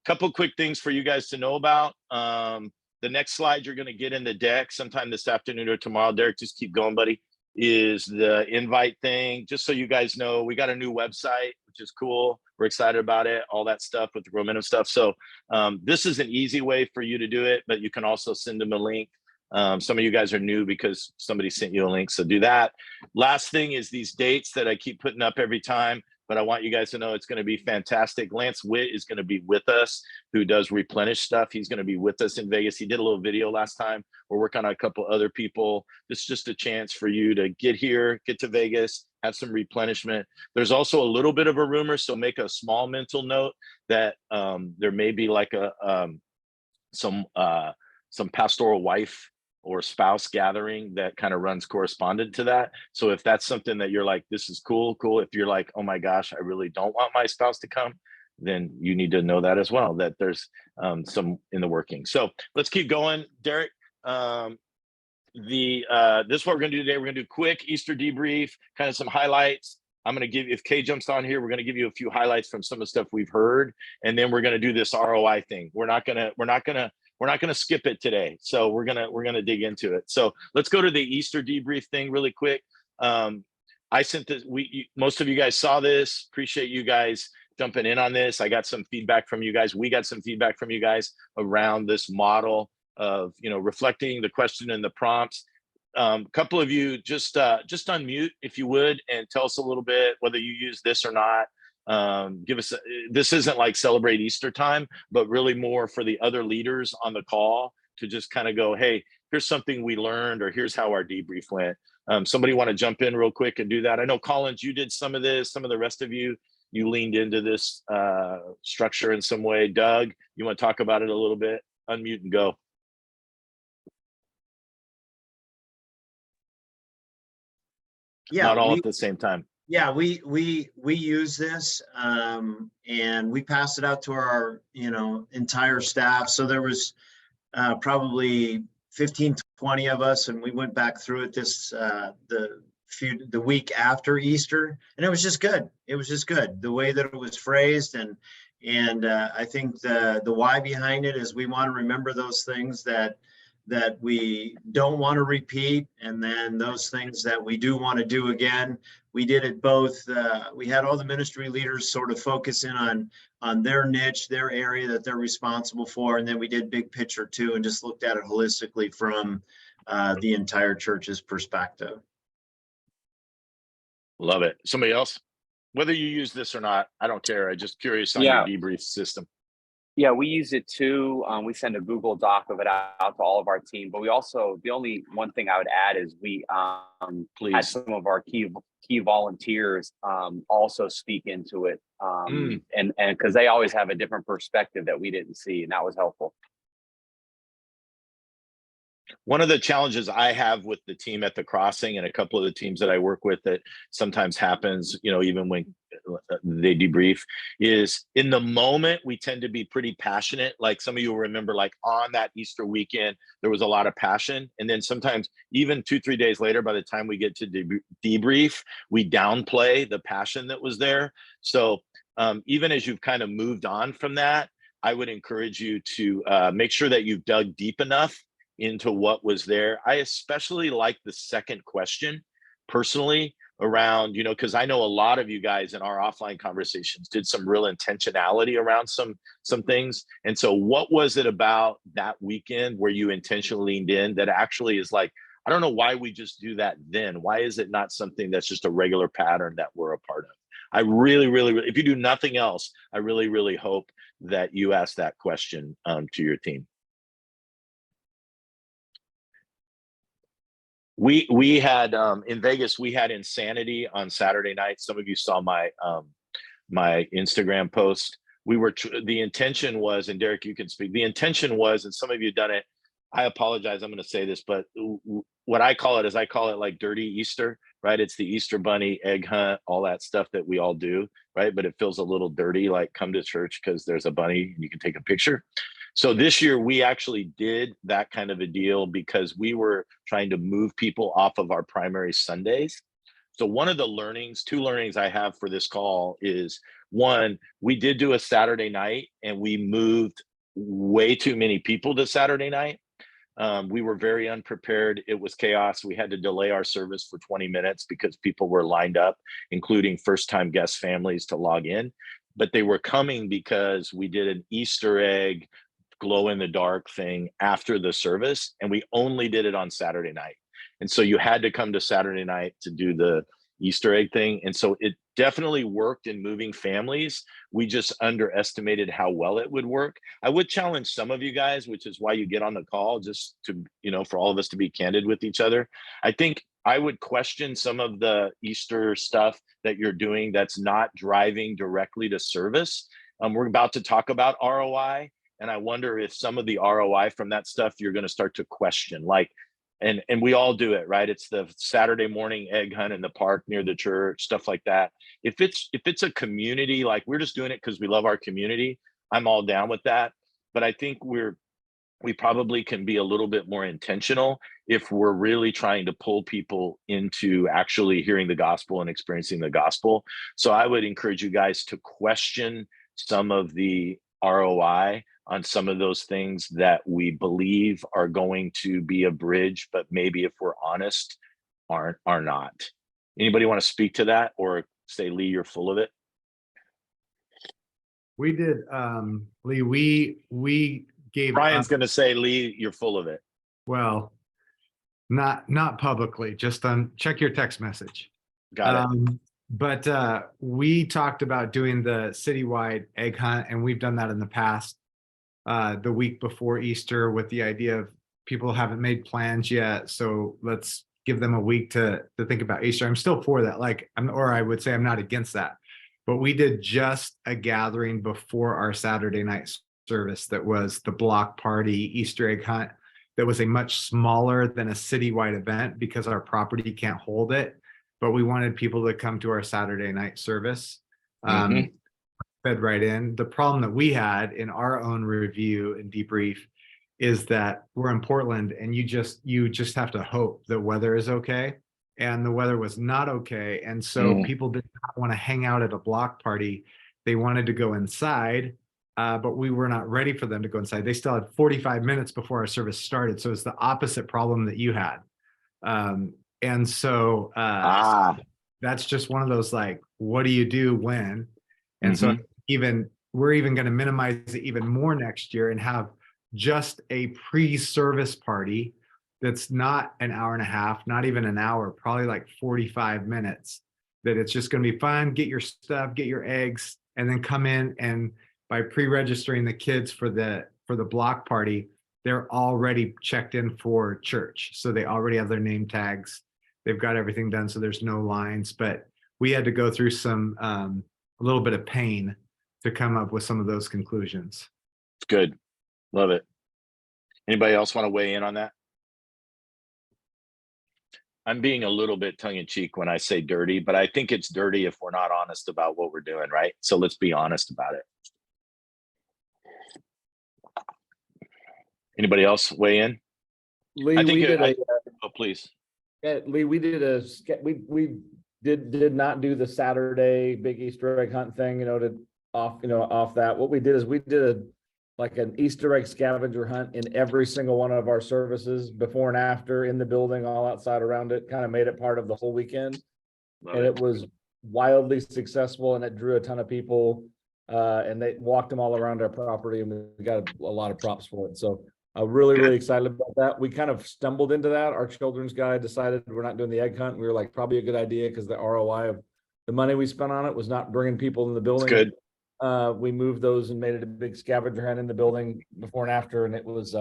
Couple quick things for you guys to know about. The next slide you're going to get in the deck sometime this afternoon or tomorrow. Derek, just keep going, buddy. Is the invite thing. Just so you guys know, we got a new website, which is cool. We're excited about it, all that stuff with the Momentum stuff. So this is an easy way for you to do it, but you can also send them a link. Some of you guys are new because somebody sent you a link, so do that. Last thing is these dates that I keep putting up every time, but I want you guys to know it's going to be fantastic. Lance Witt is going to be with us, who does Replenish stuff. He's going to be with us in Vegas. He did a little video last time. We're working on a couple other people. This is just a chance for you to get here, get to Vegas, have some replenishment. There's also a little bit of a rumor, so make a small mental note that there may be like some pastoral wife or spouse gathering that kind of runs correspondent to that. So if that's something that you're like, this is cool. If you're like, oh my gosh, I really don't want my spouse to come, then you need to know that as well, that there's some in the working. So let's keep going, Derek. This is what we're gonna do today. We're gonna do quick Easter debrief, kind of some highlights. I'm gonna give, if Kay jumps on here, we're gonna give you a few highlights from some of the stuff we've heard, and then we're gonna do this ROI thing. We're not gonna skip it today. So we're gonna dig into it. So let's go to the Easter debrief thing really quick. I sent this. Most of you guys saw this. Appreciate you guys jumping in on this. I got some feedback from you guys. We got some feedback from you guys around this model of reflecting the question and the prompts. Couple of you just unmute if you would and tell us a little bit whether you use this or not. Give us this isn't like celebrate Easter time, but really more for the other leaders on the call to just kind of go, hey, here's something we learned, or here's how our debrief went. Somebody want to jump in real quick and do that? I know Collins, you did some of this. Some of the rest of you leaned into this structure in some way. Doug, you want to talk about it a little bit? Unmute and go. Yeah, not all at the same time. Yeah, we use this and we passed it out to our entire staff. So there was probably 15, 20 of us, and we went back through it the week after Easter, and it was just good. It was just good the way that it was phrased, and I think the why behind it is we want to remember those things that we don't want to repeat, and then those things that we do want to do again. We did it both. We had all the ministry leaders sort of focus in on their niche, their area that they're responsible for, and then we did big picture too, and just looked at it holistically from the entire church's perspective. Love it. Somebody else? Whether you use this or not, I don't care. I'm just curious on your debrief system. Yeah, we use it too. We send a Google Doc of it out to all of our team, but we also, the only one thing I would add is we had some of our key volunteers also speak into it, and because they always have a different perspective that we didn't see, and that was helpful. One of the challenges I have with the team at the Crossing and a couple of the teams that I work with that sometimes happens, even when they debrief, is in the moment, we tend to be pretty passionate. Like some of you will remember, like on that Easter weekend, there was a lot of passion. And then sometimes even 2-3 days later, by the time we get to debrief, we downplay the passion that was there. So even as you've kind of moved on from that, I would encourage you to make sure that you've dug deep enough into what was there. I especially like the second question personally around, because I know a lot of you guys in our offline conversations did some real intentionality around some things. And so what was it about that weekend where you intentionally leaned in that actually is like, I don't know why we just do that then. Why is it not something that's just a regular pattern that we're a part of? I really, if you do nothing else, I really, really hope that you ask that question to your team. We had in Vegas, we had Insanity on Saturday night. Some of you saw my my Instagram post. The intention was, and Derek, you can speak. The intention was, and some of you done it. I apologize, I'm going to say this, but what I call it is I call it like dirty Easter, right? It's the Easter bunny, egg hunt, all that stuff that we all do, right? But it feels a little dirty, like come to church because there's a bunny and you can take a picture. So this year we actually did that kind of a deal because we were trying to move people off of our primary Sundays. So one of the learnings, two learnings I have for this call is, one, we did do a Saturday night and we moved way too many people to Saturday night. We were very unprepared. It was chaos. We had to delay our service for 20 minutes because people were lined up, including first-time guest families, to log in. But they were coming because we did an Easter egg glow in the dark thing after the service, and we only did it on Saturday night. And so you had to come to Saturday night to do the Easter egg thing. And so it definitely worked in moving families. We just underestimated how well it would work. I would challenge some of you guys, which is why you get on the call, just to, for all of us to be candid with each other. I think I would question some of the Easter stuff that you're doing that's not driving directly to service. We're about to talk about ROI. And I wonder if some of the ROI from that stuff you're going to start to question, like, and we all do it, right? It's the Saturday morning egg hunt in the park near the church, stuff like that. If it's a community, like we're just doing it because we love our community, I'm all down with that. But I think we probably can be a little bit more intentional if we're really trying to pull people into actually hearing the gospel and experiencing the gospel. So I would encourage you guys to question some of the ROI on some of those things that we believe are going to be a bridge, but maybe if we're honest, are not. Anybody want to speak to that, or say, Lee, you're full of it? We did, Lee, we gave Brian's going to say, Lee, you're full of it. Well, not publicly, just check your text message. Got it. But we talked about doing the citywide egg hunt, and we've done that in the past. The week before Easter, with the idea of people haven't made plans yet, so let's give them a week to think about Easter. I'm still for that. Or I would say I'm not against that. But we did just a gathering before our Saturday night service that was the block party Easter egg hunt. That was a much smaller than a citywide event because our property can't hold it. But we wanted people to come to our Saturday night service. Fed right in. The problem that we had in our own review and debrief is that we're in Portland, and you just have to hope the weather is okay, and the weather was not okay. And so people did not want to hang out at a block party. They wanted to go inside, but we were not ready for them to go inside. They still had 45 minutes before our service started. So it's the opposite problem that you had. And so that's just one of those, like, what do you do when? And so we're even going to minimize it even more next year and have just a pre-service party that's not an hour and a half, not even an hour, probably like 45 minutes, that it's just going to be fun. Get your stuff, get your eggs, and then come in. And by pre-registering the kids for the block party, they're already checked in for church. So they already have their name tags. They've got everything done. So there's no lines, but we had to go through a little bit of pain to come up with some of those conclusions. Good. Love it. Anybody else want to weigh in on that? I'm being a little bit tongue in cheek when I say dirty, but I think it's dirty if we're not honest about what we're doing, right? So let's be honest about it. Anybody else weigh in? Lee, I think we did oh, please. Lee, we did we did not do the Saturday big Easter egg hunt thing, off that. What we did is we did an Easter egg scavenger hunt in every single one of our services, before and after, in the building, all outside around it, kind of made it part of the whole weekend. And it was wildly successful, and it drew a ton of people, and they walked them all around our property, and we got a lot of props for it. So I'm really excited about that. We kind of stumbled into that. Our children's guy decided we're not doing the egg hunt. We were like, probably a good idea, because the ROI of the money we spent on it was not bringing people in the building. That's good. We moved those and made it a big scavenger hunt in the building before and after, and it was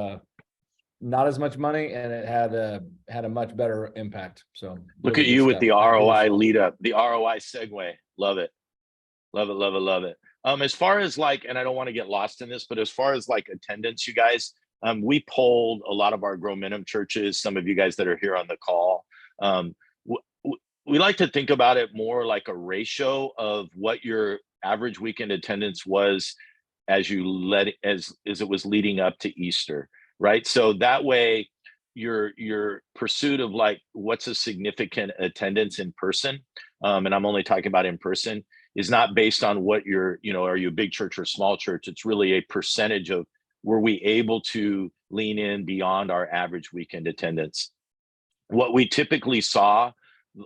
not as much money, and it had a much better impact. So look at you with the ROI lead up, the ROI segue. Love it. Love it, love it, love it. As far as and I don't want to get lost in this, but as far as attendance, you guys, we polled a lot of our Grow Minimum churches, some of you guys that are here on the call. We like to think about it more like a ratio of what your average weekend attendance was as it was leading up to Easter, right? So that way your pursuit of like what's a significant attendance in person, and I'm only talking about in person, is not based on what you're, you know, are you a big church or small church? It's really a percentage of, were we able to lean in beyond our average weekend attendance? What we typically saw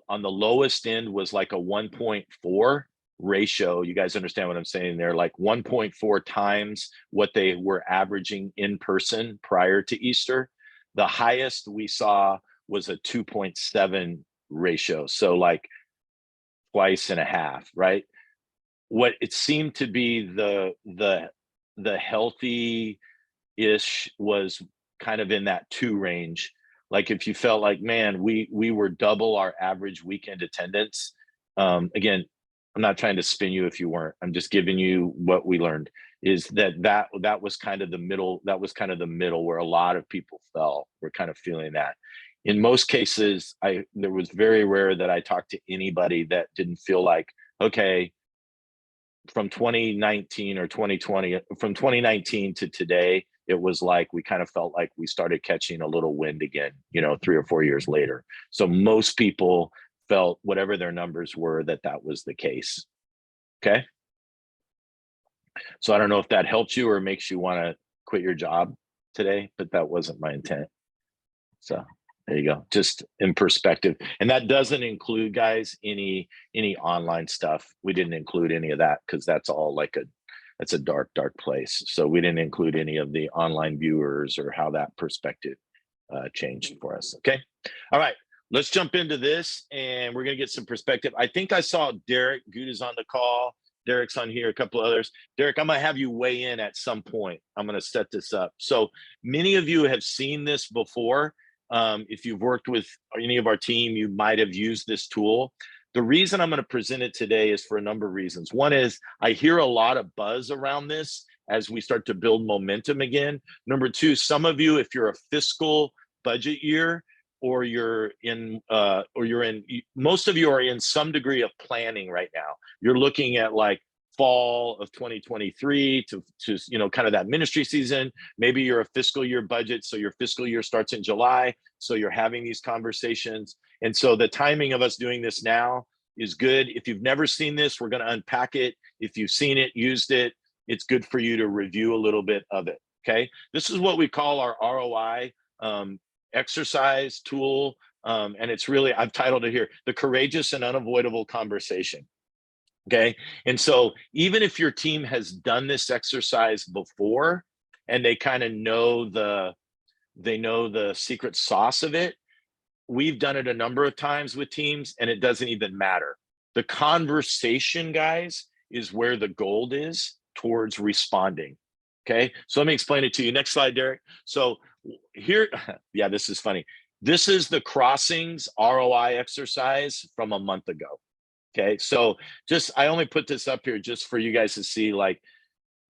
on the lowest end was like a 1.4 ratio. You guys understand what I'm saying there? Like 1.4 times what they were averaging in person prior to Easter. The highest we saw was a 2.7 ratio. So like twice and a half, right? What it seemed to be the healthy-ish was kind of in that 2 range. Like if you felt like, man, we were double our average weekend attendance. Again, I'm not trying to spin you if you weren't. I'm just giving you what we learned, is that was kind of the middle. That was kind of the middle where a lot of people fell. We're kind of feeling that. In most cases, there was very rare that I talked to anybody that didn't feel like, okay, from 2019 or 2020, from 2019 to today, it was like we kind of felt like we started catching a little wind again, you know, 3 or 4 years later. So most people felt, whatever their numbers were, that was the case. Okay. So I don't know if that helps you or makes you want to quit your job today, but that wasn't my intent. So there you go, just in perspective. And that doesn't include, guys, any online stuff. We didn't include any of that because that's all like that's a dark place. So we didn't include any of the online viewers or how that perspective changed for us. Okay. All right, let's jump into this and we're going to get some perspective. I think I saw Derek Good is on the call. Derek's on here, a couple others. Derek, I'm going to have you weigh in at some point. I'm going to set this up. So many of you have seen this before. If you've worked with any of our team, you might have used this tool. The reason I'm going to present it today is for a number of reasons. One is I hear a lot of buzz around this as we start to build momentum again. Number two, some of you, if you're a fiscal budget year, or most of you are in some degree of planning right now. You're looking at like fall of 2023 to you know, kind of that ministry season. Maybe you're a fiscal year budget, so your fiscal year starts in July, so you're having these conversations. And so the timing of us doing this now is good. If you've never seen this, we're going to unpack it. If you've seen it, used it, it's good for you to review a little bit of it. Okay, this is what we call our ROI exercise tool, and it's really, I've titled it here, the courageous and unavoidable conversation. Okay. And so even if your team has done this exercise before and they kind of know the secret sauce of it, we've done it a number of times with teams and it doesn't even matter. The conversation, guys, is where the gold is towards responding. Okay. So let me explain it to you. Next slide, Derek. So here, yeah, this is funny. This is the Crossings ROI exercise from a month ago. Okay, so I only put this up here just for you guys to see, like,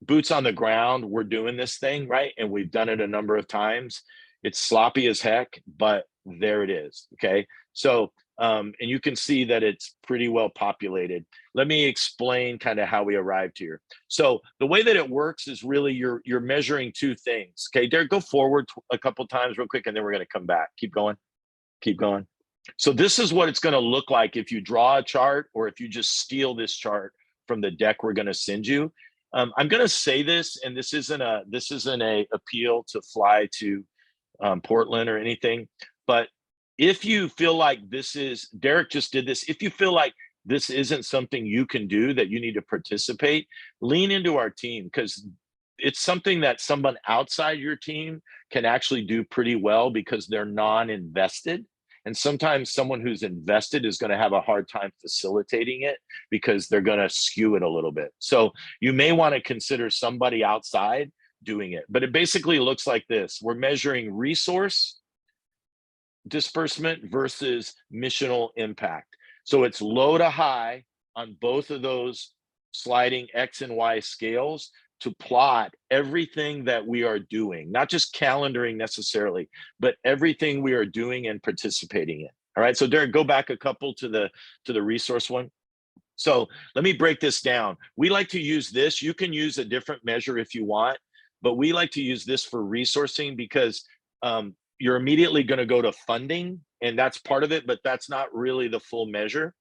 boots on the ground, we're doing this thing, right? And we've done it a number of times. It's sloppy as heck, but there it is. Okay, so and you can see that it's pretty well populated. Let me explain kind of how we arrived here. So the way that it works is really you're measuring 2 things. Okay, Derek, go forward a couple times real quick, and then we're going to come back. Keep going. So this is what it's going to look like if you draw a chart or if you just steal this chart from the deck we're going to send you. I'm going to say this, and this isn't a appeal to fly to Portland or anything, but if you feel like Derek just did this, if you feel like this isn't something you can do, that you need to participate, lean into our team, because it's something that someone outside your team can actually do pretty well because they're non-invested. And sometimes someone who's invested is going to have a hard time facilitating it because they're going to skew it a little bit. So you may want to consider somebody outside doing it. But it basically looks like this. We're measuring resource disbursement versus missional impact. So it's low to high on both of those sliding X and Y scales to plot everything that we are doing, not just calendaring necessarily, but everything we are doing and participating in. All right, so Derek, go back a couple to the resource one. So let me break this down. We like to use this. You can use a different measure if you want, but we like to use this for resourcing because you're immediately going to go to funding, and that's part of it, but that's not really the full measure.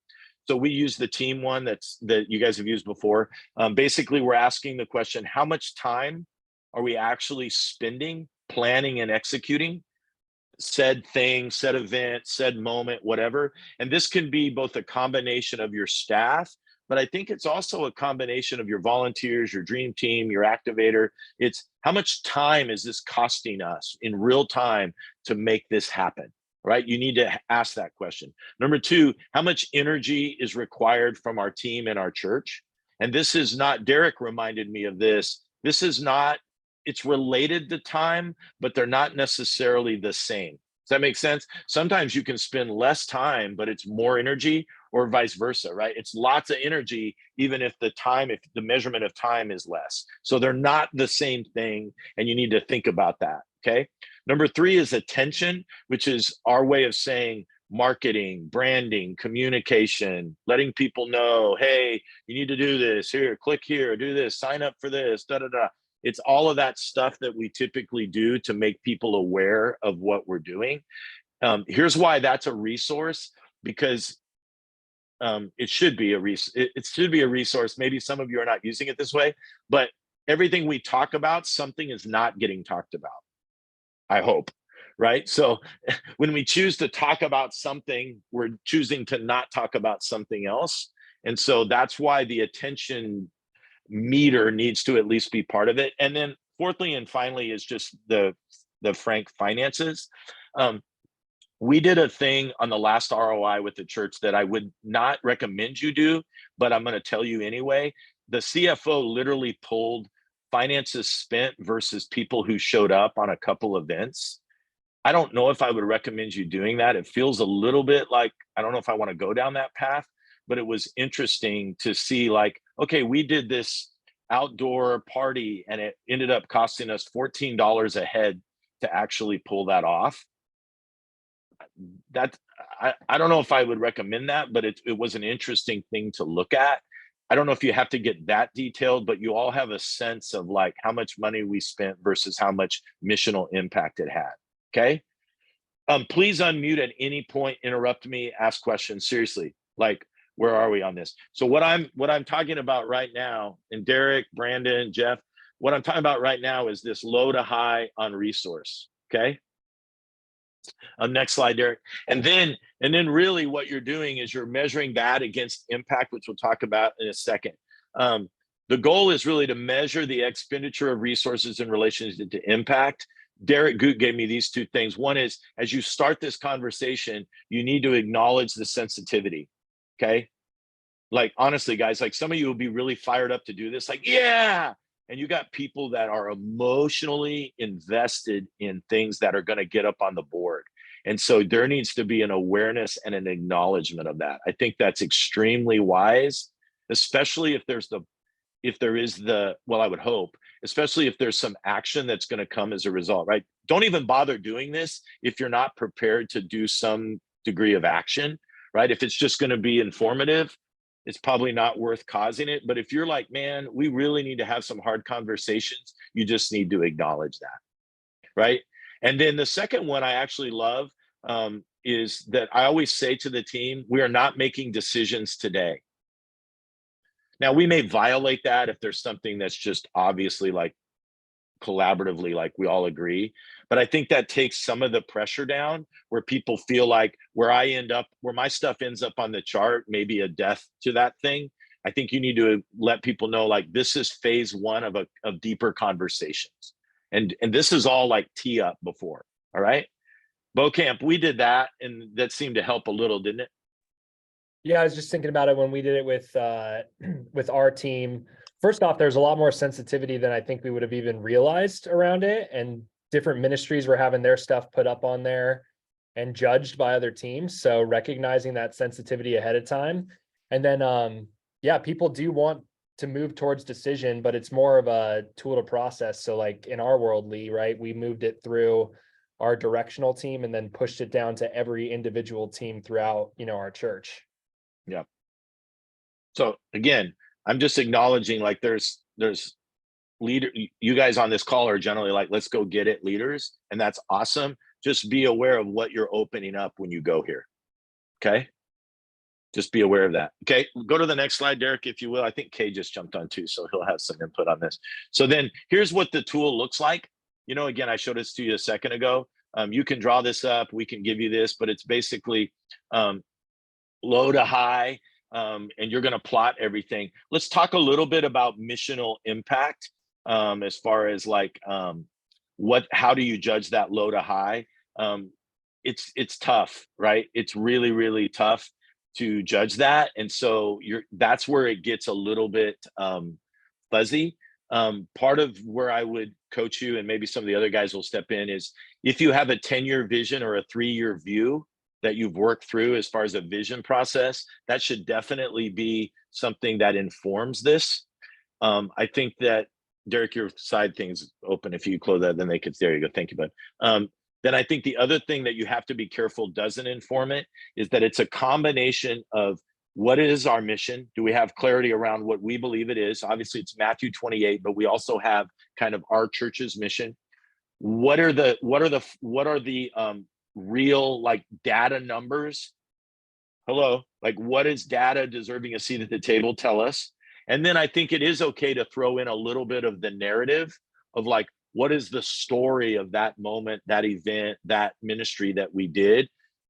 So we use the team one that you guys have used before. Basically, we're asking the question, how much time are we actually spending planning and executing said thing, said event, said moment, whatever. And this can be both a combination of your staff, but I think it's also a combination of your volunteers, your dream team, your activator. It's how much time is this costing us in real time to make this happen, right? You need to ask that question. Number two, how much energy is required from our team and our church? And this is not, Derek reminded me of this. This is not, it's related to time, but they're not necessarily the same. Does that make sense? Sometimes you can spend less time, but it's more energy, or vice versa, right? It's lots of energy, even if the measurement of time is less. So they're not the same thing, and you need to think about that, okay? Number three is attention, which is our way of saying marketing, branding, communication, letting people know, hey, you need to do this, here, click here, do this, sign up for this, da-da-da. It's all of that stuff that we typically do to make people aware of what we're doing. Here's why that's a resource, because it should be a resource. Maybe some of you are not using it this way, but everything we talk about, something is not getting talked about, I hope, right? So when we choose to talk about something, we're choosing to not talk about something else. And so that's why the attention meter needs to at least be part of it. And then fourthly and finally is just the frank finances. We did a thing on the last ROI with the church that I would not recommend you do, but I'm going to tell you anyway. The CFO literally pulled finances spent versus people who showed up on a couple events. I don't know if I would recommend you doing that. It feels a little bit like, I don't know if I want to go down that path, but it was interesting to see, like, okay, we did this outdoor party and it ended up costing us $14 a head to actually pull that off. That I don't know if I would recommend that, but it was an interesting thing to look at. I don't know if you have to get that detailed, but you all have a sense of like how much money we spent versus how much missional impact it had. Okay. Please unmute at any point, interrupt me, ask questions. Seriously, like, where are we on this? So what I'm talking about right now, and Derek, Brandon, Jeff, what I'm talking about right now is this low to high on resource. Okay. Next slide, Derek. And then really what you're doing is you're measuring that against impact, which we'll talk about in a second. The goal is really to measure the expenditure of resources in relation to impact. Derek Goot gave me these two things. One is, as you start this conversation, you need to acknowledge the sensitivity, okay? Like, honestly, guys, like some of you will be really fired up to do this, like, yeah! And you got people that are emotionally invested in things that are gonna get up on the board. And so there needs to be an awareness and an acknowledgement of that. I think that's extremely wise, especially if there is the, well, I would hope, especially if there's some action that's going to come as a result, right? Don't even bother doing this if you're not prepared to do some degree of action, right? If it's just going to be informative, it's probably not worth causing it. But if you're like, man, we really need to have some hard conversations, you just need to acknowledge that, right? And then the second one I actually love is that I always say to the team, we are not making decisions today. Now, we may violate that if there's something that's just obviously like collaboratively, like we all agree. But I think that takes some of the pressure down where people feel like where my stuff ends up on the chart, maybe a death to that thing. I think you need to let people know, like, this is phase one of deeper conversations. And this is all like tee up before. All right. Bocamp, we did that, and that seemed to help a little, didn't it? Yeah, I was just thinking about it when we did it with our team. First off, there's a lot more sensitivity than I think we would have even realized around it. And different ministries were having their stuff put up on there and judged by other teams. So recognizing that sensitivity ahead of time. And then, yeah, people do want to move towards decision, but it's more of a tool to process. So like in our world, Lee, right, we moved it through our directional team and then pushed it down to every individual team throughout, our church. Yeah. So again, I'm just acknowledging, like, there's leader, you guys on this call are generally like, let's go get it leaders. And that's awesome. just be aware of what you're opening up when you go here. Okay. Just be aware of that. Okay. Go to the next slide, Derek, if you will. I think Kay just jumped on too, so he'll have some input on this. So then here's what the tool looks like. You know, again, I showed this to you a second ago. You can draw this up. We can give you this, but it's basically low to high, and you're going to plot everything. Let's talk a little bit about missional impact, as far as like how do you judge that low to high? It's tough, right? It's really, really tough to judge that. And so that's where it gets a little bit fuzzy. Part of where I would coach you, and maybe some of the other guys will step in, is if you have a 10-year vision or a 3-year view that you've worked through as far as a vision process, that should definitely be something that informs this. I think that, Derek, your side thing's open. If you close that, then they could, there you go. Thank you, bud. Then I think the other thing that you have to be careful doesn't inform it is that it's a combination of what is our mission? Do we have clarity around what we believe it is? Obviously, it's Matthew 28, but we also have kind of our church's mission. What are the real like data numbers? Hello, like what is data deserving a seat at the table tell us? And then I think it is okay to throw in a little bit of the narrative of like, what is the story of that moment, that event, that ministry that we did?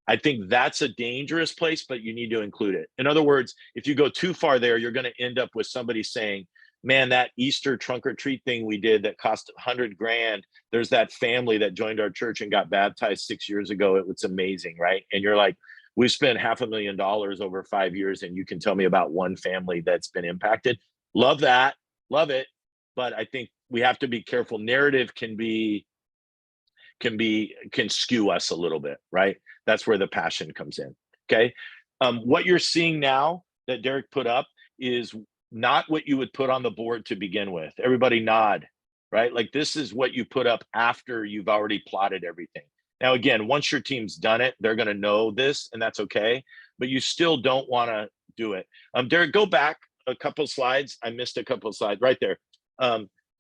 I think that's a dangerous place, but you need to include it. In other words, if you go too far there, you're going to end up with somebody saying, man, that Easter trunk or treat thing we did that cost $100,000. There's that family that joined our church and got baptized 6 years ago. It was amazing, right? And you're like, we spent $500,000 over 5 years, and you can tell me about one family that's been impacted. Love that, love it. But I think we have to be careful. Narrative can skew us a little bit, right? That's where the passion comes in. Okay. What you're seeing now that Derek put up is not what you would put on the board to begin with. Everybody nod, right? Like this is what you put up after you've already plotted everything. Now, again, once your team's done it, they're going to know this, and that's okay, but you still don't want to do it. Derek, go back a couple slides. I missed a couple of slides right there.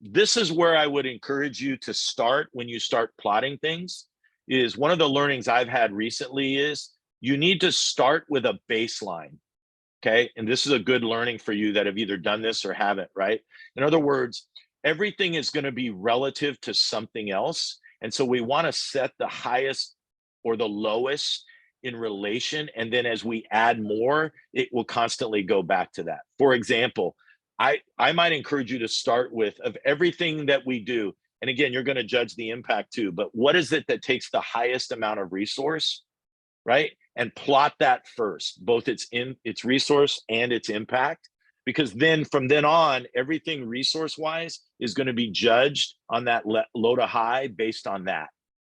This is where I would encourage you to start when you start plotting things. Is one of the learnings I've had recently is you need to start with a baseline. Okay. And this is a good learning for you that have either done this or haven't, right? In other words, everything is going to be relative to something else. And so we want to set the highest or the lowest in relation. And then as we add more, it will constantly go back to that. For example, I might encourage you to start with, of everything that we do, and again, you're going to judge the impact too, but what is it that takes the highest amount of resource, right? And plot that first, both its resource and its impact, because then from then on, everything resource-wise is going to be judged on that low to high based on that,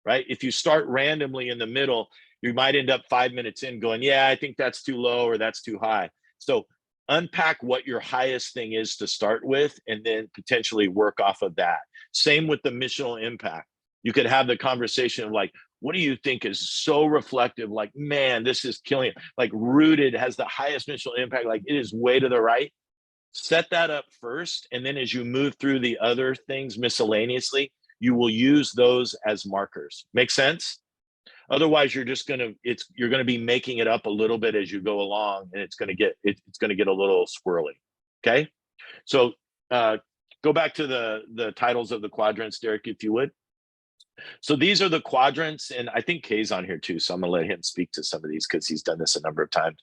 right? If you start randomly in the middle, you might end up 5 minutes in going, yeah, I think that's too low or that's too high. So unpack what your highest thing is to start with, and then potentially work off of that. Same with the missional impact. You could have the conversation of like, what do you think is so reflective? Like, man, this is killing it. Like Rooted has the highest missional impact. Like it is way to the right. Set that up first. And then as you move through the other things miscellaneously, you will use those as markers. Make sense? Otherwise, you're going to be making it up a little bit as you go along, and it's going to get a little squirrely. Okay. So go back to the titles of the quadrants, Derek, if you would. So these are the quadrants, and I think Kay's on here too. So I'm gonna let him speak to some of these because he's done this a number of times.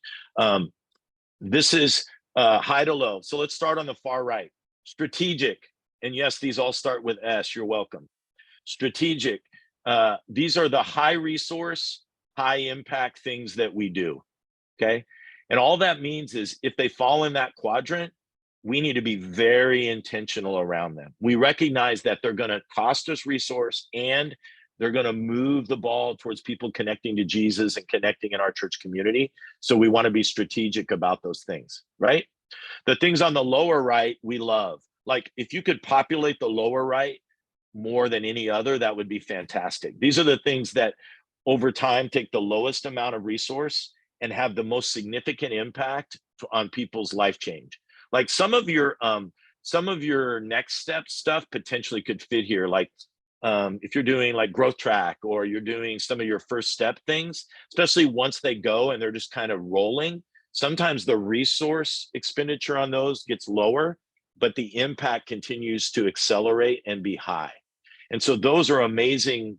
This is high to low. So let's start on the far right. Strategic, and yes, these all start with S. You're welcome. Strategic. These are the high resource, high impact things that we do. Okay. And all that means is if they fall in that quadrant, we need to be very intentional around them. We recognize that they're going to cost us resource, and they're going to move the ball towards people connecting to Jesus and connecting in our church community. So we want to be strategic about those things, right? The things on the lower right, we love. Like if you could populate the lower right more than any other, that would be fantastic. These are the things that over time take the lowest amount of resource and have the most significant impact on people's life change. Like some of your next step stuff potentially could fit here. Like if you're doing like growth track or you're doing some of your first step things, especially once they go and they're just kind of rolling, sometimes the resource expenditure on those gets lower, but the impact continues to accelerate and be high. And so those are amazing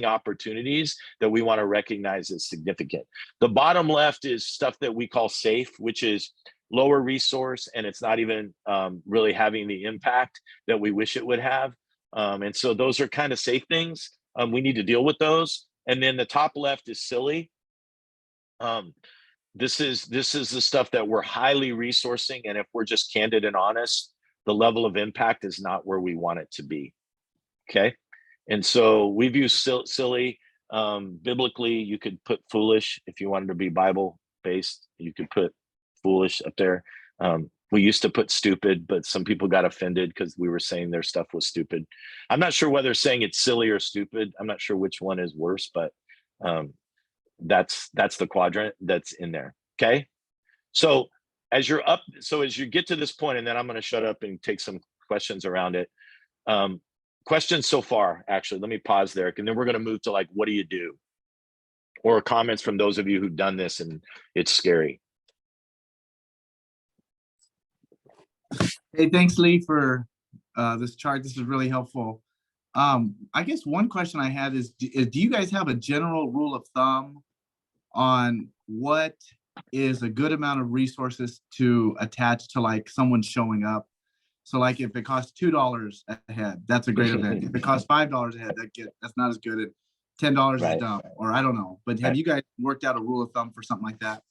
opportunities that we want to recognize as significant. The bottom left is stuff that we call safe, which is lower resource, and it's not even really having the impact that we wish it would have. And so those are kind of safe things. We need to deal with those. And then the top left is silly. This is the stuff that we're highly resourcing, and if we're just candid and honest, the level of impact is not where we want it to be. Okay, and so we view silly. Biblically, you could put foolish if you wanted to be Bible based. You could put foolish up there. We used to put stupid, but some people got offended because we were saying their stuff was stupid. I'm not sure whether saying it's silly or stupid. I'm not sure which one is worse, but that's the quadrant that's in there. Okay, so as you get to this point, and then I'm going to shut up and take some questions around it. Questions so far, actually, let me pause there, and then we're going to move to like, what do you do? Or comments from those of you who've done this and it's scary. Hey, thanks, Lee, for this chart. This is really helpful. I guess one question I had is do you guys have a general rule of thumb on what is a good amount of resources to attach to like someone showing up? So like if it costs $2 a head, that's a great event. If it costs $5 a head, that's not as good. At $10 Right. is dumb, or I don't know. But have you guys worked out a rule of thumb for something like that?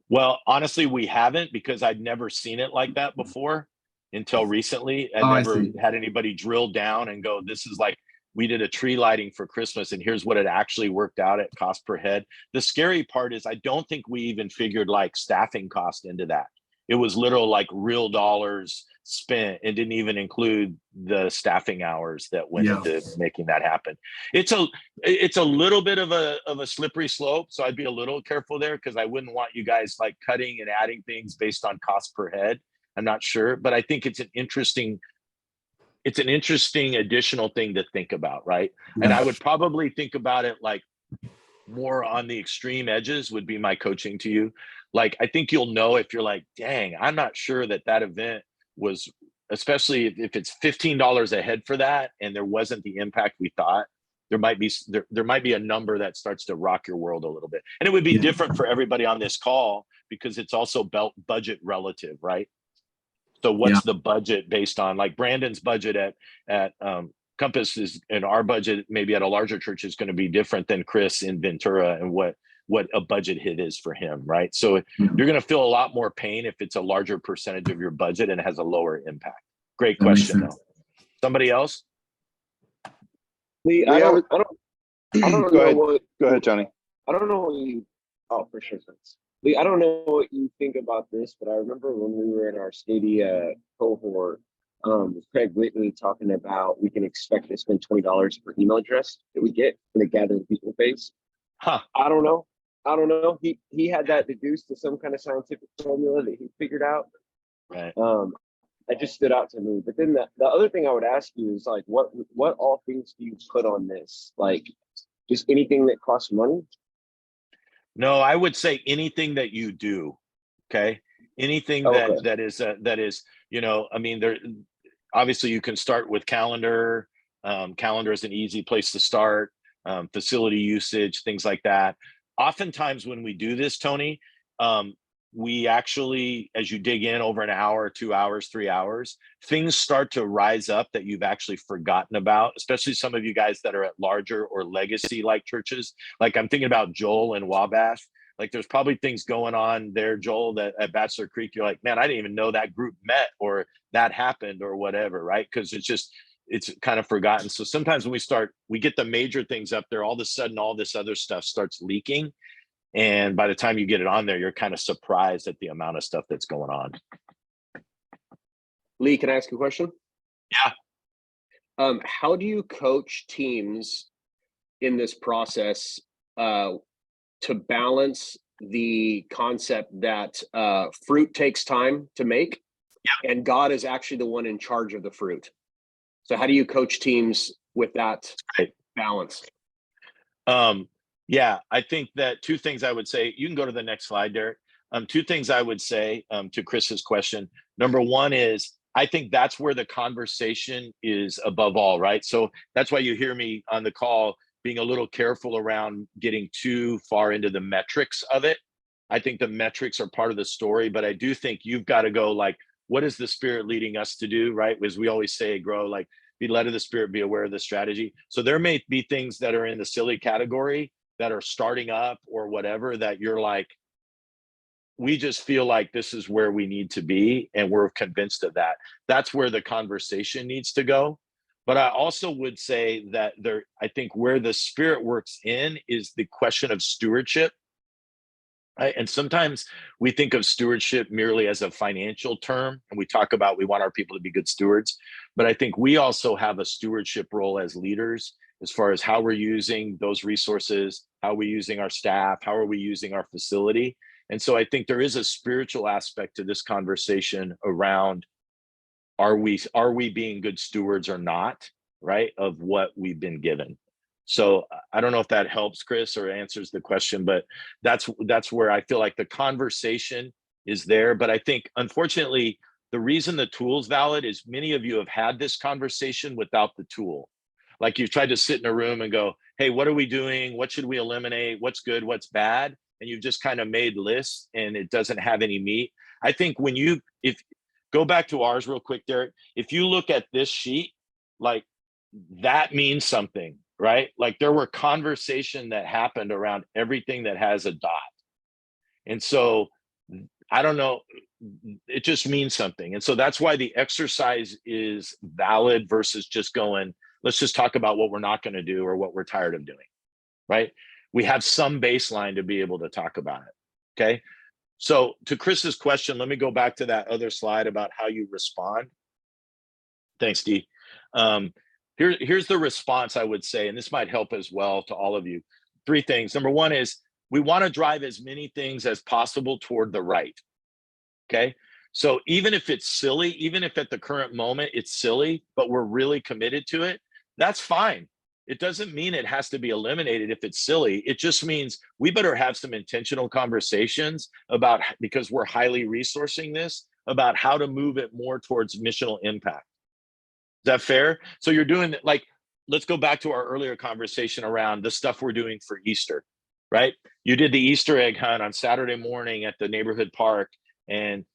Well, honestly, we haven't, because I'd never seen it like that before until recently. I never had anybody drill down and go, this is like, we did a tree lighting for Christmas and here's what it actually worked out at cost per head. The scary part is I don't think we even figured like staffing cost into that. It was literal like real dollars spent. It didn't even include the staffing hours that went into making that happen. It's a little bit of a slippery slope. So I'd be a little careful there, because I wouldn't want you guys like cutting and adding things based on cost per head. I'm not sure, but I think it's an interesting additional thing to think about, right? Yeah. And I would probably think about it like more on the extreme edges would be my coaching to you. Like, I think you'll know if you're like, dang, I'm not sure that event was, especially if it's $15 a head for that and there wasn't the impact we thought, there might be a number that starts to rock your world a little bit. And it would be different for everybody on this call, because it's also budget relative, right? So what's the budget based on? Like Brandon's budget at Compass is, and our budget maybe at a larger church is going to be different than Chris in Ventura, and what a budget hit is for him, right? So you're going to feel a lot more pain if it's a larger percentage of your budget and has a lower impact. Great question, though. Somebody else? Lee, I don't Go ahead, Johnny. I don't know what you. Oh, for sure. Lee, I don't know what you think about this, but I remember when we were in our Stadia cohort, Craig Whitley talking about we can expect to spend $20 per email address that we get in a gathering people phase. Huh. I don't know. He had that deduced to some kind of scientific formula that he figured out. Right. That just stood out to me. But then the other thing I would ask you is like, what all things do you put on this? Like, just anything that costs money? No, I would say anything that you do. Okay. Anything that is, you know, I mean, there, obviously you can start with calendar. Calendar is an easy place to start. Facility usage, things like that. Oftentimes when we do this, Tony, we actually, as you dig in over an hour, 2 hours, 3 hours, things start to rise up that you've actually forgotten about, especially some of you guys that are at larger or legacy like churches. Like I'm thinking about Joel and Wabash. Like there's probably things going on there, Joel, that at Bachelor Creek, you're like, man, I didn't even know that group met or that happened or whatever, right? Because it's kind of forgotten. So sometimes when we get the major things up there, all of a sudden, all this other stuff starts leaking. And by the time you get it on there, you're kind of surprised at the amount of stuff that's going on. Lee, can I ask you a question? Yeah. How do you coach teams in this process to balance the concept that fruit takes time to make, and God is actually the one in charge of the fruit? So how do you coach teams with that balance? Yeah, I think that two things I would say, you can go to the next slide, Derek. Two things I would say to Chris's question. Number one is, I think that's where the conversation is above all, right? So that's why you hear me on the call being a little careful around getting too far into the metrics of it. I think the metrics are part of the story, but I do think you've got to go like, what is the Spirit leading us to do, right? As we always say, grow, like be led of the Spirit, be aware of the strategy. So there may be things that are in the silly category that are starting up or whatever that you're like, we just feel like this is where we need to be and we're convinced of that. That's where the conversation needs to go. But I also would say that I think where the Spirit works in is the question of stewardship. Right? And sometimes we think of stewardship merely as a financial term, and we talk about we want our people to be good stewards. But I think we also have a stewardship role as leaders as far as how we're using those resources, how we're using our staff, how are we using our facility. And so I think there is a spiritual aspect to this conversation around are we being good stewards or not, right, of what we've been given. So I don't know if that helps, Chris, or answers the question, but that's where I feel like the conversation is there. But I think, unfortunately, the reason the tool's valid is many of you have had this conversation without the tool. Like you've tried to sit in a room and go, hey, what are we doing? What should we eliminate? What's good? What's bad? And you've just kind of made lists and it doesn't have any meat. I think if go back to ours real quick, Derek, if you look at this sheet, like that means something, right? Like there were conversation that happened around everything that has a dot. And so I don't know, it just means something. And so that's why the exercise is valid versus just going, let's just talk about what we're not going to do or what we're tired of doing, right? We have some baseline to be able to talk about it, okay? So to Chris's question, let me go back to that other slide about how you respond. Thanks, Dee. Here's the response I would say, and this might help as well to all of you. Three things. Number one is we want to drive as many things as possible toward the right, okay? So even if it's silly, even if at the current moment it's silly, but we're really committed to it, that's fine. It doesn't mean it has to be eliminated if it's silly. It just means we better have some intentional conversations about, because we're highly resourcing this, about how to move it more towards missional impact. Is that fair? So you're doing like, let's go back to our earlier conversation around the stuff we're doing for Easter, right? You did the Easter egg hunt on Saturday morning at the neighborhood park and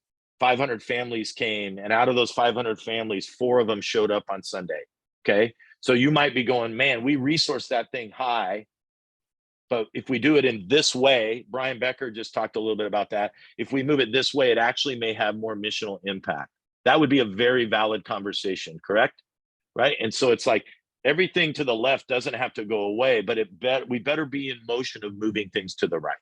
500 families came, and out of those 500 families, 4 of them showed up on Sunday, okay? So you might be going, man, we resource that thing high, but if we do it in this way, Brian Becker just talked a little bit about that. If we move it this way, it actually may have more missional impact. That would be a very valid conversation, correct? Right? And so it's like everything to the left doesn't have to go away, but we better be in motion of moving things to the right.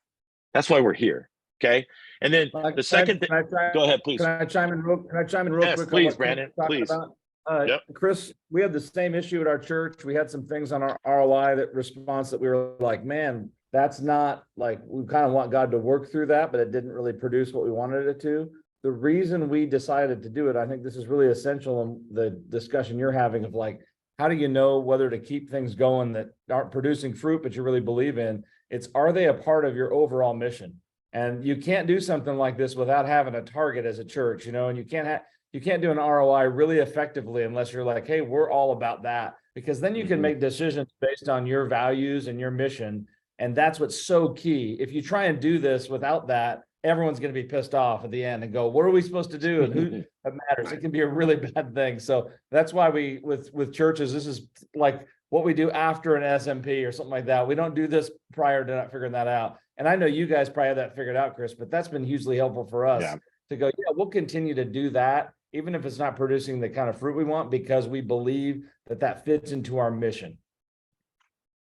That's why we're here, okay? And then the second thing, go ahead, please. Can I chime in real Yes, quick? on what please, Chris Brandon, was talking please. about? Yep. Chris, we had the same issue at our church. We had some things on our ROI response that we were like, man, that's not like, we kind of want God to work through that, but it didn't really produce what we wanted it to. The reason we decided to do it, I think this is really essential in the discussion you're having of like, how do you know whether to keep things going that aren't producing fruit, but you really believe in? It's, are they a part of your overall mission? And you can't do something like this without having a target as a church, and you can't do an ROI really effectively unless you're like, hey, we're all about that, because then you can make decisions based on your values and your mission. And that's what's so key. If you try and do this without that, everyone's going to be pissed off at the end and go, what are we supposed to do? And who that matters? It can be a really bad thing. So that's why we, with churches, this is like what we do after an SMP or something like that. We don't do this prior to not figuring that out. And I know you guys probably have that figured out, Chris, but that's been hugely helpful for us to go, yeah, we'll continue to do that, even if it's not producing the kind of fruit we want, because we believe that that fits into our mission.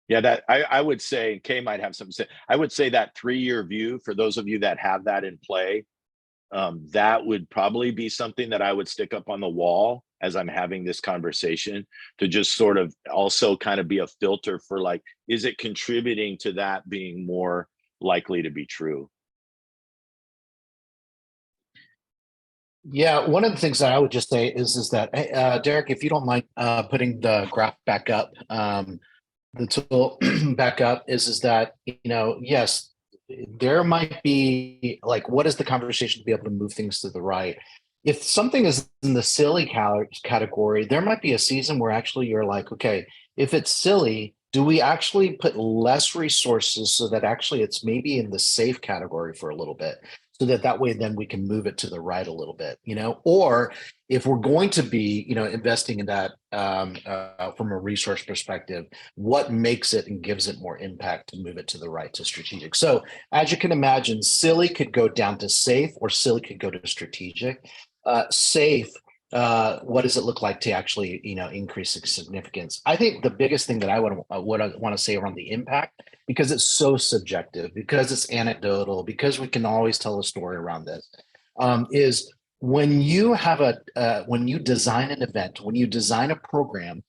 Yeah, that I would say, Kay might have something to say. I would say that 3-year view, for those of you that have that in play, that would probably be something that I would stick up on the wall as I'm having this conversation, to just sort of also kind of be a filter for like, is it contributing to that being more likely to be true? Yeah, one of the things that I would just say is that, hey, Derek, if you don't mind putting the graph back up, the tool back up is that, yes, there might be like, what is the conversation to be able to move things to the right? If something is in the silly category, there might be a season where actually you're like, okay, if it's silly, do we actually put less resources so that actually it's maybe in the safe category for a little bit? So that way then we can move it to the right a little bit, or if we're going to be, investing in that from a resource perspective, what makes it and gives it more impact to move it to the right to strategic. So as you can imagine, silly could go down to safe or silly could go to strategic. Safe, what does it look like to actually, increase its significance? I think the biggest thing that I would want to say around the impact, because it's so subjective, because it's anecdotal, because we can always tell a story around this, is when you have when you design an event, when you design a program,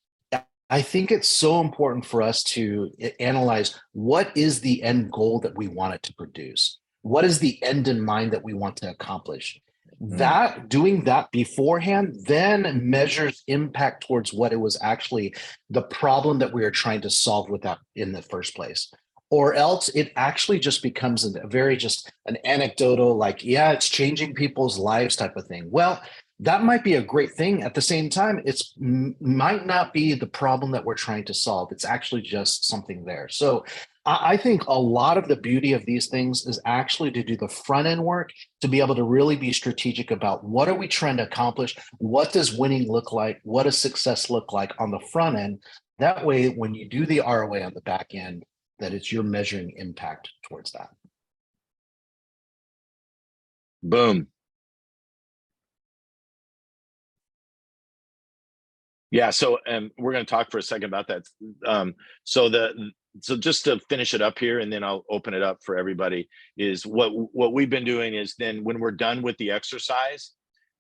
I think it's so important for us to analyze what is the end goal that we want it to produce. What is the end in mind that we want to accomplish? That doing that beforehand then measures impact towards what it was actually the problem that we are trying to solve with that in the first place. Or else it actually just becomes a very just an anecdotal, like, yeah, it's changing people's lives type of thing. Well, that might be a great thing. At the same time, it's might not be the problem that we're trying to solve. It's actually just something there. So I think a lot of the beauty of these things is actually to do the front end work, to be able to really be strategic about what are we trying to accomplish? What does winning look like? What does success look like on the front end? That way, when you do the ROA on the back end, that it's you're measuring impact towards that. Boom. Yeah, so we're going to talk for a second about that. So just to finish it up here, and then I'll open it up for everybody, is what we've been doing is then when we're done with the exercise,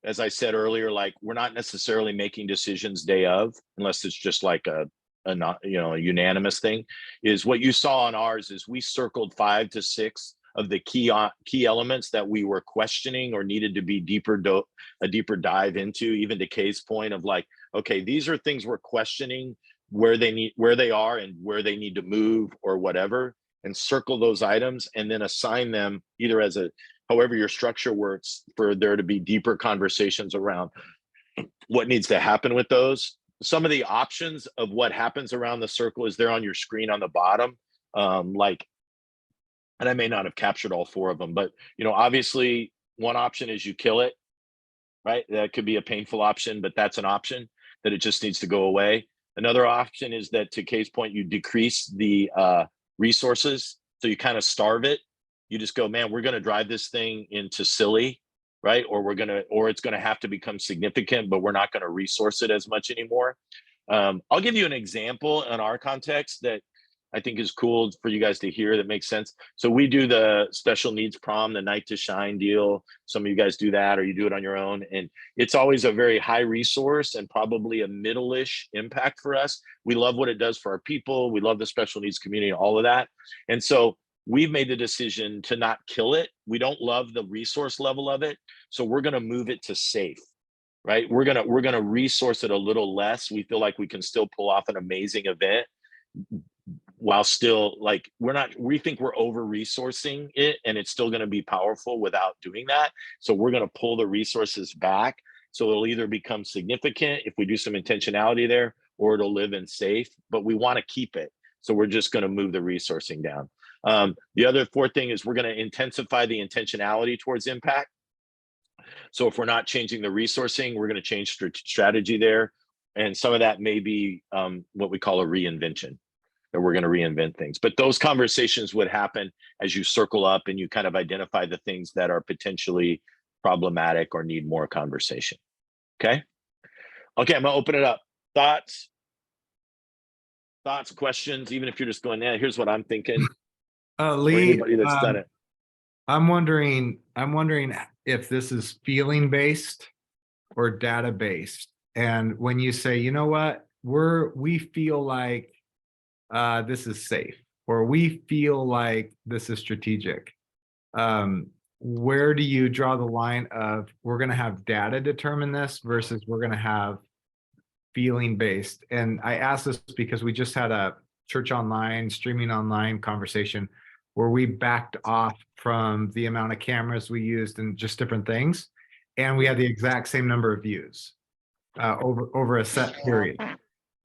as I said earlier, like we're not necessarily making decisions day of, unless it's just like a not, a unanimous thing. Is what you saw on ours is we circled 5 to 6 of the key elements that we were questioning or needed to be a deeper dive into, even to Kay's point of like, okay, these are things we're questioning where they are and where they need to move or whatever, and circle those items and then assign them either as however your structure works for there to be deeper conversations around what needs to happen with those. Some of the options of what happens around the circle is there on your screen on the bottom. And I may not have captured all 4 of them, but obviously one option is you kill it, right? That could be a painful option, but that's an option that it just needs to go away. Another option is that, to Kay's point, you decrease the resources. So you kind of starve it. You just go, man, we're going to drive this thing into silly, right? Or it's going to have to become significant, but we're not going to resource it as much anymore. I'll give you an example in our context that I think is cool for you guys to hear that makes sense. So we do the special needs prom, the Night to Shine deal. Some of you guys do that or you do it on your own. And it's always a very high resource and probably a middle-ish impact for us. We love what it does for our people. We love the special needs community, all of that. And so we've made the decision to not kill it. We don't love the resource level of it. So we're going to move it to safe, right? We're going to resource it a little less. We feel like we can still pull off an amazing event while still we think we're over resourcing it and it's still going to be powerful without doing that. So we're going to pull the resources back. So it'll either become significant if we do some intentionality there, or it'll live in safe, but we want to keep it. So we're just going to move the resourcing down. The other 4th thing is we're going to intensify the intentionality towards impact. So if we're not changing the resourcing, we're going to change strategy there. And some of that may be what we call a reinvention, that we're going to reinvent things. But those conversations would happen as you circle up and you kind of identify the things that are potentially problematic or need more conversation. Okay, I'm going to open it up. Thoughts, questions, even if you're just going, yeah, here's what I'm thinking. Lee, anybody that's done it. I'm wondering if this is feeling based or data based. And when you say, you know what, we feel like this is safe, or we feel like this is strategic. where do you draw the line of we're going to have data determine this versus we're going to have feeling based? And I ask this because we just had a church online, streaming online conversation where we backed off from the amount of cameras we used and just different things. And we had the exact same number of views over a set period.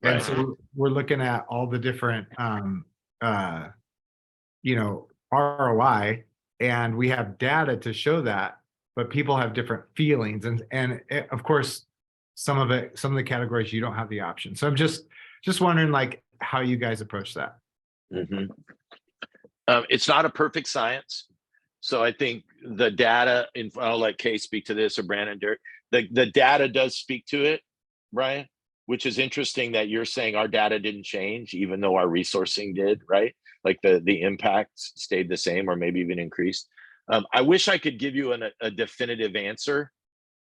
And so we're looking at all the different, ROI, and we have data to show that, but people have different feelings. And of course, some of the categories, you don't have the option. So I'm just wondering like how you guys approach that. It's not a perfect science. So I think the data, I'll let Kay speak to this, or Brandon, Derek, the data does speak to it, Brian, which is interesting that you're saying our data didn't change, even though our resourcing did, right? Like the impact stayed the same or maybe even increased. I wish I could give you a definitive answer.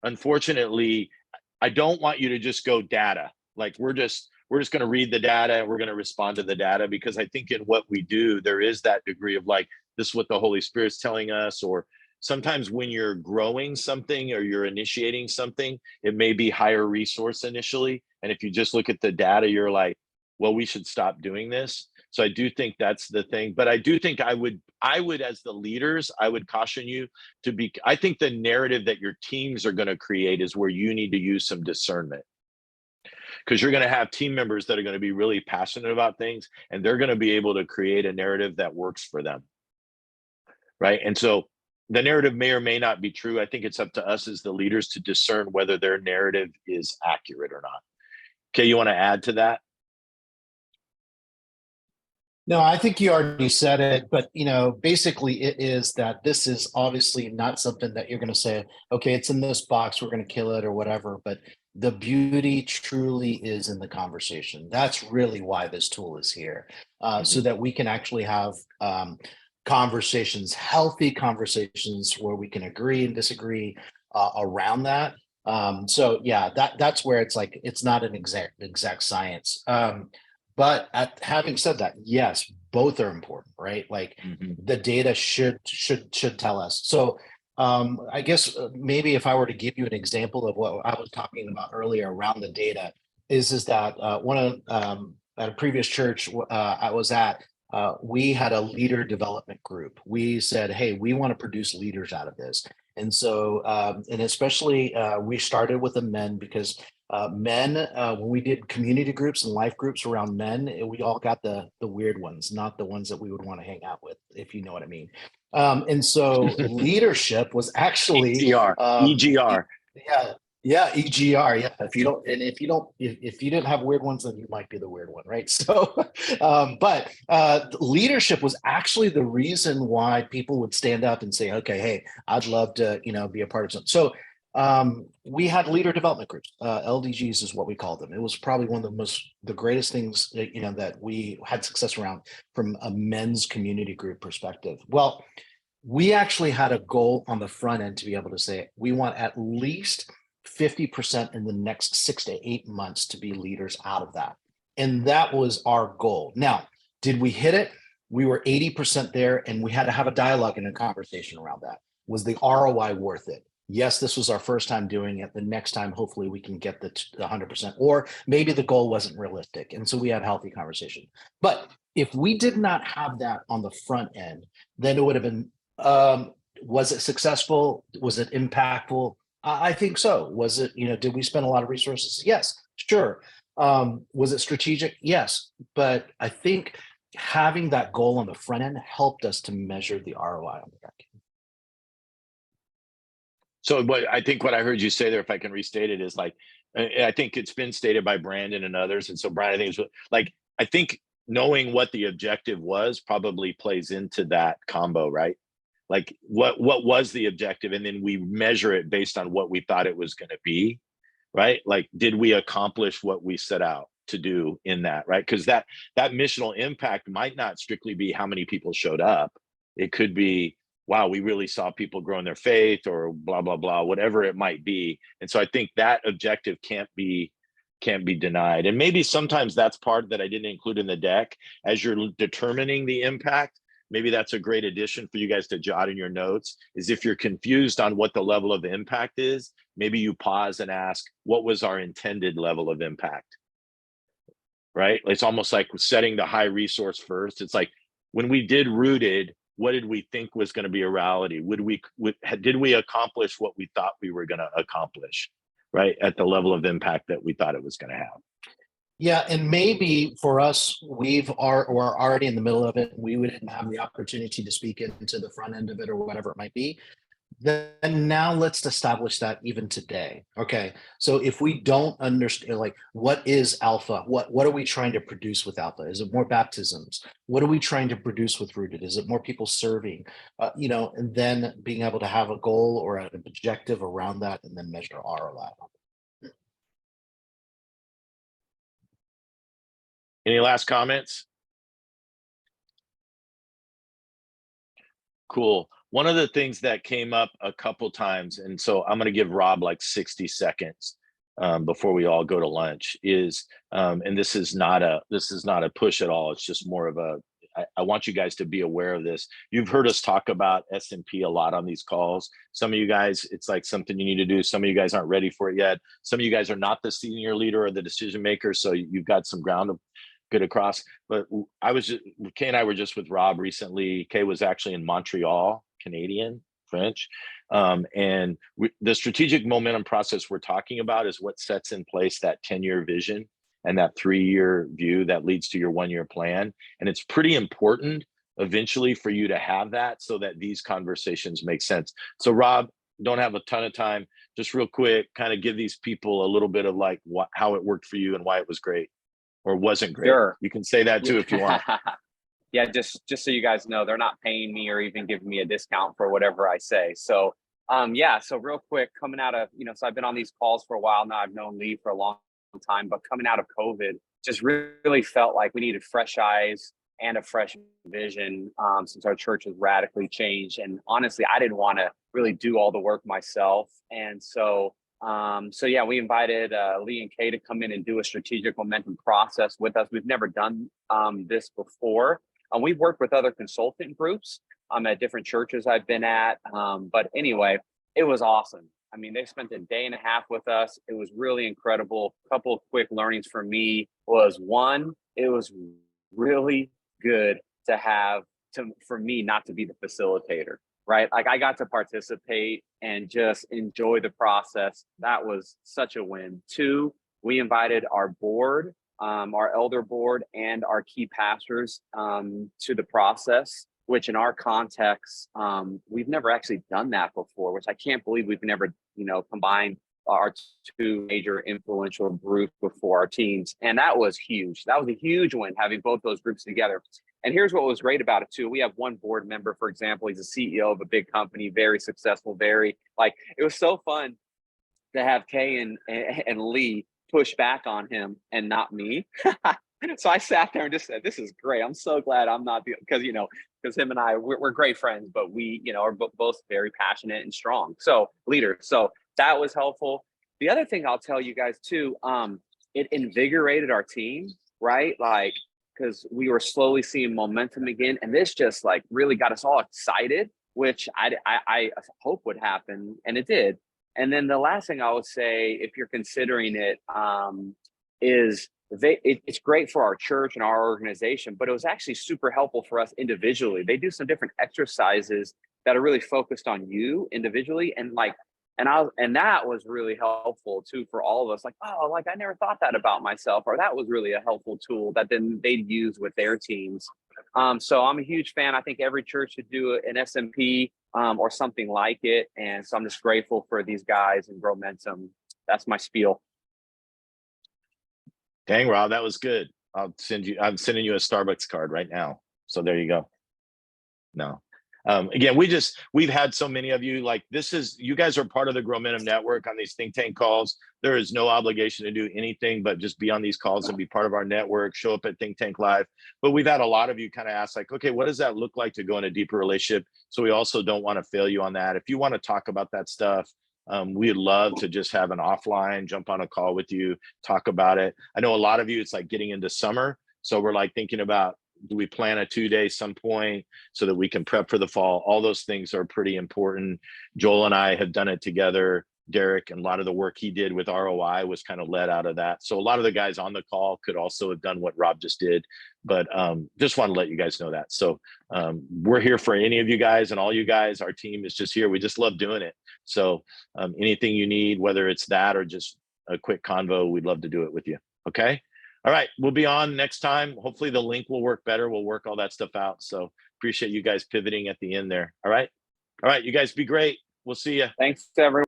Unfortunately, I don't want you to just go data. Like we're just going to read the data and we're going to respond to the data, because I think in what we do, there is that degree of like, this is what the Holy Spirit's telling us. Or sometimes when you're growing something or you're initiating something, it may be higher resource initially. And if you just look at the data, you're like, well, we should stop doing this. So I do think that's the thing. But I do think I would, as the leaders, I would caution you to be, I think the narrative that your teams are going to create is where you need to use some discernment. Because you're going to have team members that are going to be really passionate about things, and they're going to be able to create a narrative that works for them. Right. And so the narrative may or may not be true. I think it's up to us as the leaders to discern whether their narrative is accurate or not. Okay, you want to add to that? No, I think you already said it, but basically it is that this is obviously not something that you're going to say, okay, it's in this box, we're going to kill it or whatever, but the beauty truly is in the conversation. That's really why this tool is here, so that we can actually have conversations, healthy conversations where we can agree and disagree around that. So yeah, that's where it's like, it's not an exact science. But having said that, yes, both are important, right? Like the data should tell us. So I guess maybe if I were to give you an example of what I was talking about earlier around the data, is that at a previous church I was at, we had a leader development group. We said, hey, we want to produce leaders out of this. And so, and especially we started with the men, because men, when we did community groups and life groups around men, we all got the weird ones, not the ones that we would want to hang out with, if you know what I mean. And so leadership was actually EGR. Yeah, EGR. Yeah. If you didn't have weird ones, then you might be the weird one, right? So, but leadership was actually the reason why people would stand up and say, okay, hey, I'd love to, be a part of something. So we had leader development groups. LDGs is what we called them. It was probably one of the greatest things that we had success around from a men's community group perspective. Well, we actually had a goal on the front end to be able to say we want at least 50% in the next 6 to 8 months to be leaders out of that. And that was our goal. Now, did we hit it? We were 80% there, and we had to have a dialogue and a conversation around that. Was the ROI worth it? Yes, this was our first time doing it. The next time, hopefully we can get the 100%, or maybe the goal wasn't realistic. And so we had healthy conversation. But if we did not have that on the front end, then it would have been, was it successful? Was it impactful? I think so. Was it, did we spend a lot of resources? Yes, sure. Was it strategic? Yes. But I think having that goal on the front end helped us to measure the ROI on the back end. So I think what I heard you say there, if I can restate it, is like, I think it's been stated by Brandon and others. And so Brian, I think knowing what the objective was probably plays into that combo, right? Like what was the objective? And then we measure it based on what we thought it was going to be, right? Like, did we accomplish what we set out to do in that, right? Because that missional impact might not strictly be how many people showed up. It could be, wow, we really saw people grow in their faith, or blah, blah, blah, whatever it might be. And so I think that objective can't be denied. And maybe sometimes that's part that I didn't include in the deck. As you're determining the impact, maybe that's a great addition for you guys to jot in your notes, is if you're confused on what the level of impact is, maybe you pause and ask, what was our intended level of impact? Right? It's almost like setting the high resource first. It's like when we did Rooted, what did we think was going to be a reality? Did we accomplish what we thought we were going to accomplish, right? At the level of impact that we thought it was going to have. Yeah, and maybe for us, we're already in the middle of it. We wouldn't have the opportunity to speak into the front end of it or whatever it might be. Then now let's establish that even today. Okay, so if we don't understand, like, what is Alpha? What are we trying to produce with Alpha? Is it more baptisms? What are we trying to produce with Rooted? Is it more people serving? And then being able to have a goal or an objective around that, and then measure ROI. Any last comments? Cool. One of the things that came up a couple times, and so I'm going to give Rob like 60 seconds before we all go to lunch, is, and this is not a push at all. It's just more of I want you guys to be aware of this. You've heard us talk about S&P a lot on these calls. Some of you guys, it's like something you need to do. Some of you guys aren't ready for it yet. Some of you guys are not the senior leader or the decision maker, so you've got some ground to get across. But Kay and I were just with Rob recently. Kay was actually in Montreal, Canadian, French. And the strategic momentum process we're talking about is what sets in place that 10-year vision and that 3-year view that leads to your 1-year plan. And it's pretty important eventually for you to have that so that these conversations make sense. So Rob, don't have a ton of time. Just real quick, kind of give these people a little bit of like how it worked for you and why it was great or wasn't great. Sure. You can say that too if you want. Yeah, just so you guys know, they're not paying me or even giving me a discount for whatever I say. So so real quick, coming out of, so I've been on these calls for a while now. I've known Lee for a long time, but coming out of COVID, just really felt like we needed fresh eyes and a fresh vision since our church has radically changed. And honestly, I didn't want to really do all the work myself. And so we invited Lee and Kay to come in and do a strategic momentum process with us. We've never done this before. We've worked with other consultant groups at different churches I've been at. But anyway, it was awesome. I mean, they spent a day and a half with us. It was really incredible. A couple of quick learnings for me was, one, it was really good for me not to be the facilitator, right? Like, I got to participate and just enjoy the process. That was such a win. 2, we invited our board, our elder board, and our key pastors to the process, which in our context, we've never actually done that before, which I can't believe we've never, combined our 2 major influential groups before our teams. And that was huge. That was a huge win, having both those groups together. And here's what was great about it too. We have one board member, for example, he's a CEO of a big company, very successful, it was so fun to have Kay and Lee push back on him and not me. So I sat there and just said, this is great. I'm so glad I'm not because him and I, we're great friends, but we, are both very passionate and strong. So leaders. So that was helpful. The other thing I'll tell you guys too, it invigorated our team, right? Like, because we were slowly seeing momentum again. And this just like really got us all excited, which I hope would happen. And it did. And then the last thing I would say, if you're considering it, is it's great for our church and our organization, but it was actually super helpful for us individually. They do some different exercises that are really focused on you individually. And that was really helpful too for all of us. Like, oh, like I never thought that about myself, or that was really a helpful tool that then they'd use with their teams. So I'm a huge fan. I think every church should do an SMP or something like it. And so I'm just grateful for these guys and Growmentum. That's my spiel. Dang, Rob, that was good. I'm sending you a Starbucks card right now. So there you go. No. Again, we've had so many of you, like, you guys are part of the Growmentum network on these think tank calls. There is no obligation to do anything but just be on these calls and be part of our network, show up at Think Tank Live. But we've had a lot of you kind of ask, like, okay, what does that look like to go in a deeper relationship? So we also don't want to fail you on that. If you want to talk about that stuff, we'd love to just have an offline, jump on a call with you, talk about it. I know a lot of you, it's like getting into summer. So we're like thinking about Do we plan a 2-day some point so that we can prep for the fall? All those things are pretty important. Joel and I have done it together. Derek, and a lot of the work he did with ROI was kind of led out of that. So a lot of the guys on the call could also have done what Rob just did, but just want to let you guys know that. So we're here for any of you guys and all you guys. Our team is just here. We just love doing it. So anything you need, whether it's that or just a quick convo, we'd love to do it with you. Okay. All right. We'll be on next time. Hopefully the link will work better. We'll work all that stuff out. So appreciate you guys pivoting at the end there. All right. All right. You guys be great. We'll see you. Thanks, everyone.